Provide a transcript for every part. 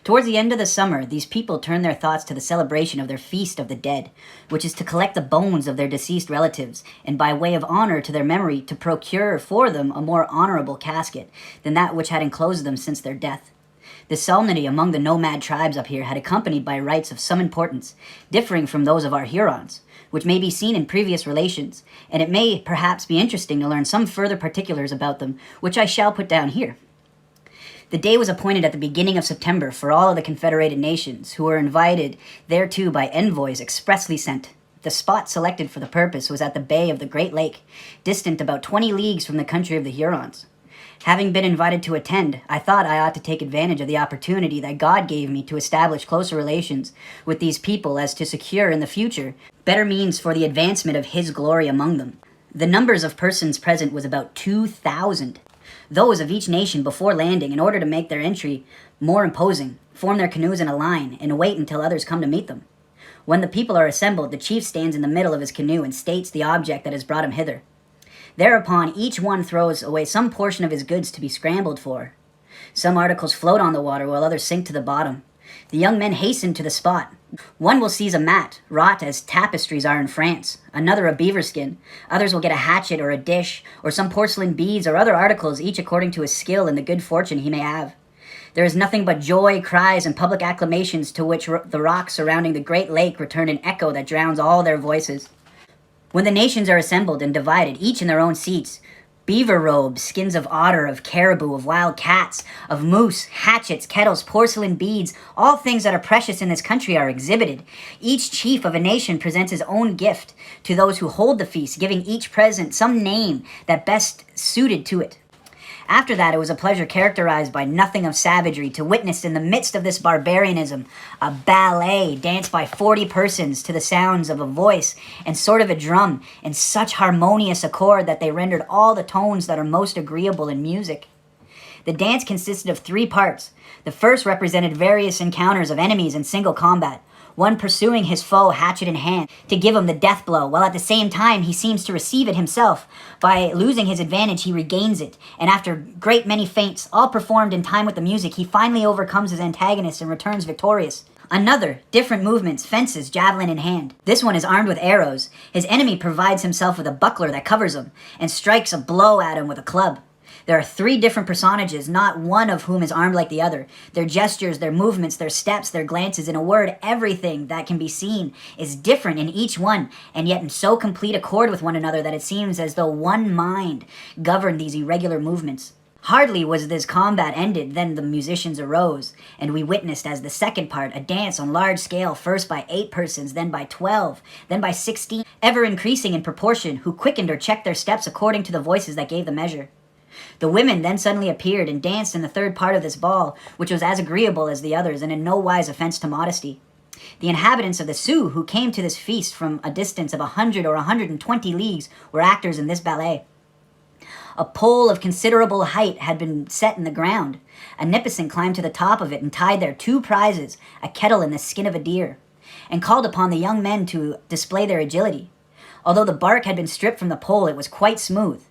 Towards the end of the summer, these people turn their thoughts to the celebration of their Feast of the Dead, which is to collect the bones of their deceased relatives, and by way of honor to their memory, to procure for them a more honorable casket than that which had enclosed them since their death. This solemnity among the nomad tribes up here had accompanied by rites of some importance, differing from those of our Hurons, which may be seen in previous relations, and it may perhaps be interesting to learn some further particulars about them, which I shall put down here. The day was appointed at the beginning of September for all of the confederated nations, who were invited thereto by envoys expressly sent. The spot selected for the purpose was at the bay of the Great Lake, distant about 20 leagues from the country of the Hurons. Having been invited to attend, I thought I ought to take advantage of the opportunity that God gave me to establish closer relations with these people as to secure in the future better means for the advancement of His glory among them. The numbers of persons present was about 2,000. Those of each nation before landing, in order to make their entry more imposing, form their canoes in a line and wait until others come to meet them. When the people are assembled, the chief stands in the middle of his canoe and states the object that has brought him hither. Thereupon each one throws away some portion of his goods to be scrambled for. Some articles float on the water while others sink to the bottom. The young men hasten to the spot. One will seize a mat, wrought as tapestries are in France, another a beaver skin, others will get a hatchet or a dish, or some porcelain beads or other articles, each according to his skill and the good fortune he may have. There is nothing but joy, cries, and public acclamations, to which the rocks surrounding the great lake return an echo that drowns all their voices. When the nations are assembled and divided, each in their own seats, beaver robes, skins of otter, of caribou, of wild cats, of moose, hatchets, kettles, porcelain beads, all things that are precious in this country are exhibited. Each chief of a nation presents his own gift to those who hold the feast, giving each present some name that best suited to it. After that, it was a pleasure characterized by nothing of savagery to witness in the midst of this barbarianism a ballet danced by 40 persons to the sounds of a voice and sort of a drum in such harmonious accord that they rendered all the tones that are most agreeable in music. The dance consisted of 3 parts. The first represented various encounters of enemies in single combat, one pursuing his foe hatchet in hand to give him the death blow, while at the same time he seems to receive it himself. By losing his advantage, he regains it, and after great many feints, all performed in time with the music, he finally overcomes his antagonist and returns victorious. Another, different movements, fences, javelin in hand. This one is armed with arrows. His enemy provides himself with a buckler that covers him, and strikes a blow at him with a club. There are 3 different personages, not one of whom is armed like the other. Their gestures, their movements, their steps, their glances, in a word, everything that can be seen is different in each one, and yet in so complete accord with one another that it seems as though one mind governed these irregular movements. Hardly was this combat ended, then the musicians arose, and we witnessed as the second part a dance on large scale, first by 8 persons, then by 12, then by 16, ever increasing in proportion, who quickened or checked their steps according to the voices that gave the measure. The women then suddenly appeared and danced in the third part of this ball, which was as agreeable as the others, and in no wise offense to modesty. The inhabitants of the Sioux, who came to this feast from a distance of 100 or 120 leagues, were actors in this ballet. A pole of considerable height had been set in the ground. A Nipissing climbed to the top of it and tied there 2 prizes, a kettle and the skin of a deer, and called upon the young men to display their agility. Although the bark had been stripped from the pole, it was quite smooth.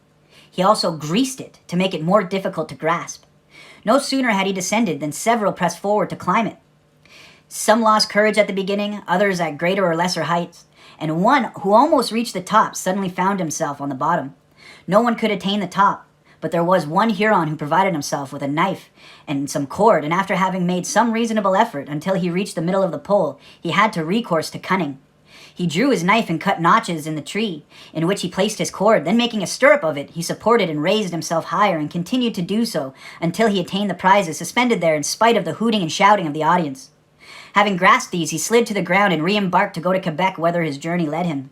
He also greased it to make it more difficult to grasp. No sooner had he descended than several pressed forward to climb it. Some lost courage at the beginning, others at greater or lesser heights, and one who almost reached the top suddenly found himself on the bottom. No one could attain the top, but there was one Huron who provided himself with a knife and some cord, and after having made some reasonable effort until he reached the middle of the pole, he had to recourse to cunning. He drew his knife and cut notches in the tree, in which he placed his cord. Then making a stirrup of it, he supported and raised himself higher, and continued to do so until he attained the prizes suspended there in spite of the hooting and shouting of the audience. Having grasped these, he slid to the ground and re-embarked to go to Quebec, whither his journey led him.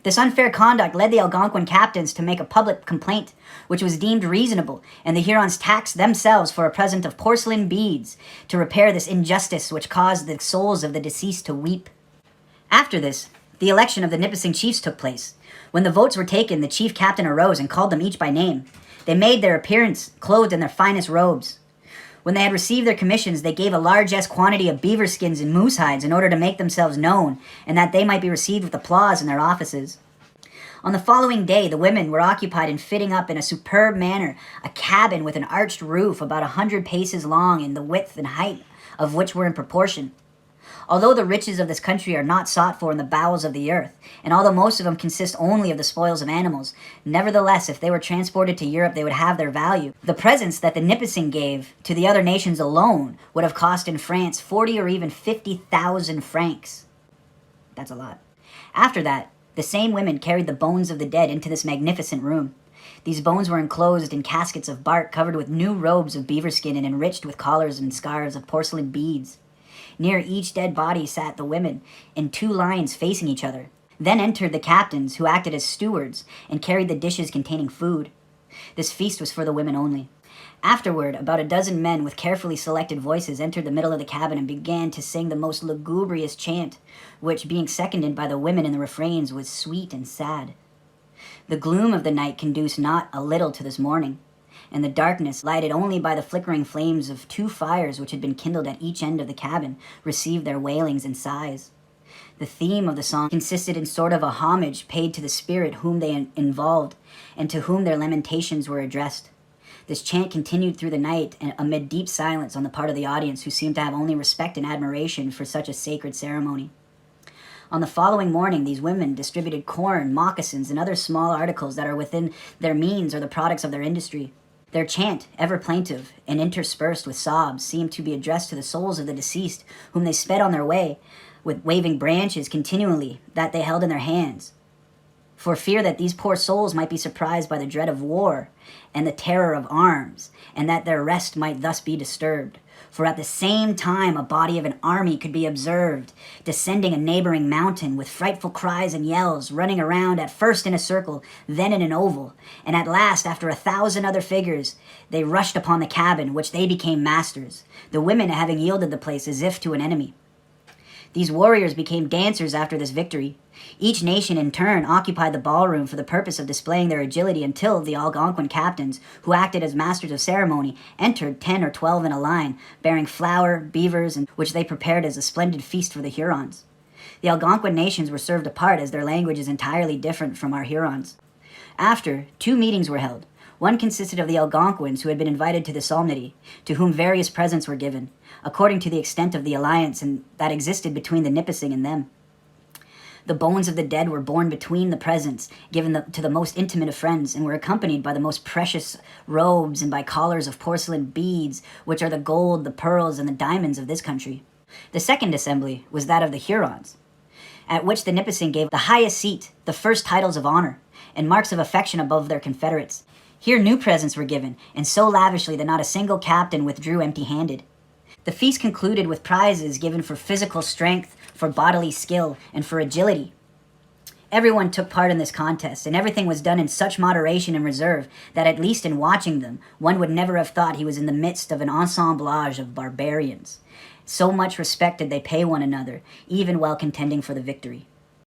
This unfair conduct led the Algonquin captains to make a public complaint, which was deemed reasonable, and the Hurons taxed themselves for a present of porcelain beads to repair this injustice which caused the souls of the deceased to weep. After this, the election of the Nipissing chiefs took place. When the votes were taken, the chief captain arose and called them each by name. They made their appearance, clothed in their finest robes. When they had received their commissions, they gave a largesse quantity of beaver skins and moose hides in order to make themselves known, and that they might be received with applause in their offices. On the following day, the women were occupied in fitting up in a superb manner a cabin with an arched roof about 100 paces long, and the width and height of which were in proportion. Although the riches of this country are not sought for in the bowels of the earth, and although most of them consist only of the spoils of animals, nevertheless, if they were transported to Europe, they would have their value. The presents that the Nipissing gave to the other nations alone would have cost in France 40 or even 50,000 francs. That's a lot. After that, the same women carried the bones of the dead into this magnificent room. These bones were enclosed in caskets of bark covered with new robes of beaver skin and enriched with collars and scarves of porcelain beads. Near each dead body sat the women in 2 lines facing each other. Then entered the captains, who acted as stewards and carried the dishes containing food. This feast was for the women only. Afterward, about a dozen men with carefully selected voices entered the middle of the cabin and began to sing the most lugubrious chant, which, being seconded by the women in the refrains, was sweet and sad. The gloom of the night conduced not a little to this mourning, and the darkness, lighted only by the flickering flames of 2 fires which had been kindled at each end of the cabin, received their wailings and sighs. The theme of the song consisted in sort of a homage paid to the spirit whom they involved, and to whom their lamentations were addressed. This chant continued through the night, and amid deep silence on the part of the audience, who seemed to have only respect and admiration for such a sacred ceremony. On the following morning, these women distributed corn, moccasins, and other small articles that are within their means or the products of their industry. Their chant, ever plaintive and interspersed with sobs, seemed to be addressed to the souls of the deceased, whom they sped on their way, with waving branches continually that they held in their hands, for fear that these poor souls might be surprised by the dread of war and the terror of arms, and that their rest might thus be disturbed. For at the same time a body of an army could be observed, descending a neighboring mountain with frightful cries and yells, running around at first in a circle, then in an oval, and at last, after 1,000 other figures, they rushed upon the cabin, which they became masters, the women having yielded the place as if to an enemy. These warriors became dancers after this victory. Each nation in turn occupied the ballroom for the purpose of displaying their agility, until the Algonquin captains, who acted as masters of ceremony, entered 10 or 12 in a line, bearing flour, beavers, and which they prepared as a splendid feast for the Hurons. The Algonquin nations were served apart, as their language is entirely different from our Hurons. After, 2 meetings were held. One consisted of the Algonquins who had been invited to the solemnity, to whom various presents were given, according to the extent of the alliance that existed between the Nipissing and them. The bones of the dead were borne between the presents, given to the most intimate of friends, and were accompanied by the most precious robes and by collars of porcelain beads, which are the gold, the pearls, and the diamonds of this country. The second assembly was that of the Hurons, at which the Nipissing gave the highest seat, the first titles of honor, and marks of affection above their confederates. Here new presents were given, and so lavishly that not a single captain withdrew empty-handed. The feast concluded with prizes given for physical strength, for bodily skill, and for agility. Everyone took part in this contest, and everything was done in such moderation and reserve that, at least in watching them, one would never have thought he was in the midst of an assemblage of barbarians. So much respect did they pay one another, even while contending for the victory.